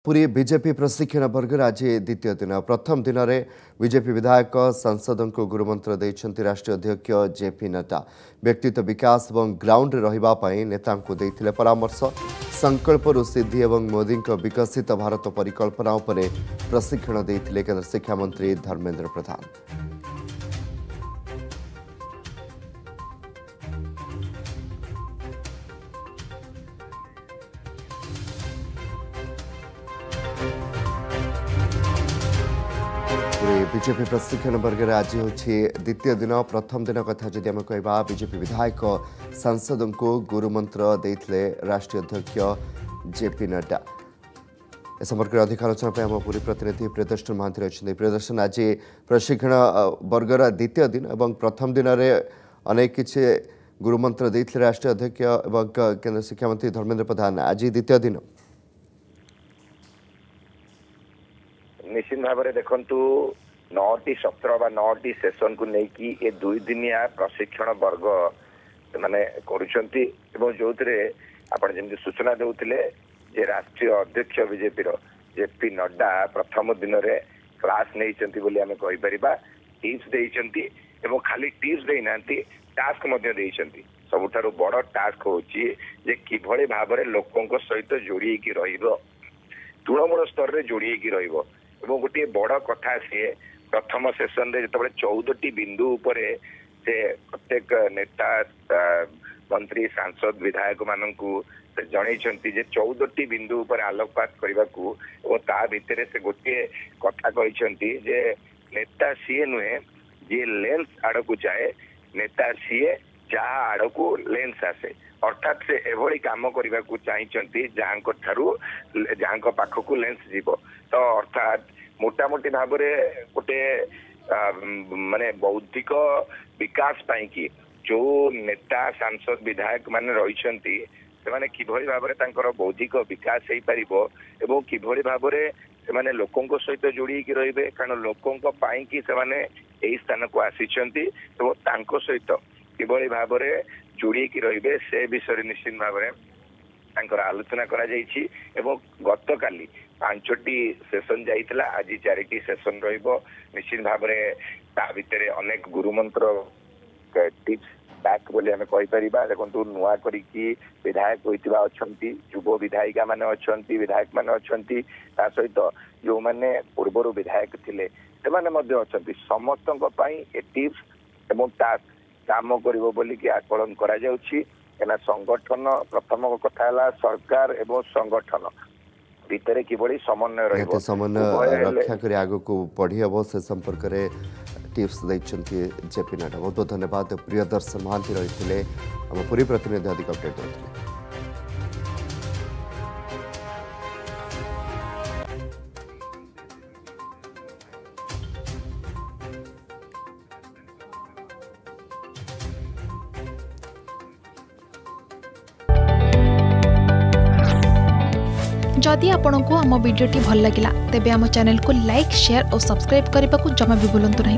Puri BJP प्रशिक्षण वर्गर आज द्वितीय दिन प्रथम दिन में बीजेपी विधायक सांसद को गुरुमंत्र देते राष्ट्रीय अध्यक्ष जेपी नड्डा व्यक्तित्व विकास और ग्राउंड रही नेता देते परामर्श संकल्परू सिद्धि और मोदी विकसित भारत परिकल्पना पर प्रशिक्षण देते केंद्र शिक्षा मंत्री धर्मेंद्र प्रधान। बीजेपी प्रशिक्षण वर्ग आज हूँ द्वितीय दिन प्रथम दिन कथा जदि आम कह बीजेपी विधायक सांसद को गुरुमंत्र देते राष्ट्रीय अध्यक्ष जेपी नड्डा। ए संपर्क में अधिक आलोचना आम पूरी प्रतिनिधि प्रियदर्शन महांती अच्छे। प्रियदर्शन आज प्रशिक्षण वर्गर द्वितीय दिन और प्रथम दिन में अनेक किसी गुरुमंत्र देते राष्ट्रीय अध्यक्ष और केंद्र शिक्षा मंत्री धर्मेंद्र प्रधान आज द्वितीय दिन निश्चित भाव में देखु 9टी सत्र बा 9टी सेशन को लेकिन ये 2 दिनिया प्रशिक्षण वर्ग माने करुछंती एवं जो आपण जमी सूचना देउथिले जे राष्ट्रीय अध्यक्ष बीजेपी जेपी नड्डा प्रथम दिन में क्लास नहीं बोली आम कहीपर टिप्स देइछंती एवं खाली टिप्स दे नांती टास्क मध्य देइछंती। सबुठारु बड़ टास्क होची जे किभଳି भाबरे लोकंक सहित जोड़ी की रहिबो तृणमूल स्तर रे जोड़ी की रहिबो एवं गोटे बड़ कथा सी प्रथम सेशन रे जतबे 14टी बिंदु उपरे से प्रत्येक नेता मंत्री सांसद विधायक माननकु जनइछंती जे 14टी बिंदु उपर आलोकपात करबाकू और ता भितरे से गोटे कथा कहिछंती जे नेता सीए नुहे जे लेंस आड़कू जाए नेता सीए जहाँ आड़कू लेंस आसे अर्थात से एभली काम करने को चाहिए जहाँ पाखक लेंस जीव तो अर्थात मोटामोटी भाव में गोटे माने बौद्धिक विकास पाई जो नेता सांसद विधायक माने रही से किभली भाव में बौद्धिक विकास हो पार एवं किभली भाव में से लोकों सहित जोड़ी रही कारण लोकों से स्थान को आसी सहित किभली भाव में जोड़ी रही से विषय निश्चित भाव में आलोचना करा जाइछि एवं गत काली 5टी सेशन जाइतला आज 4टी सेशन रहिबो। निश्चित भाव में ता भितर अनेक गुरुमंत्र टिप्स बैक बोली आम कहीपर देखो नुआ करिकी विधायक होइतिबा अछंती युव विधायिका माने अछंती विधायक माने अछंती ता सहित जो माने पूर्वरु विधायक थिले से माने मध्य अछंती समस्तक पई ए टिप्स एवं टास्क काम करिवो बोली कि आकलन करा जाउछि। एना संगठन प्रथम कथा है सरकार एवं संगठन भितर किभली समन्वय रहिबो समन्वय रक्षा करी आगो को बढ़ी हम से संपर्क में टिप्स देइछंती जेपी नड्डा। बहुत बहुत धन्यवाद। प्रियदर्शन महांती रही हम पूरी प्रतिनिधि अधिक अपडेट देते। जदि आपंक आम भिडी भल लगा तेब आम चैनल को लाइक शेयर और सब्सक्राइब करने को जमा भी भूलु नहीं।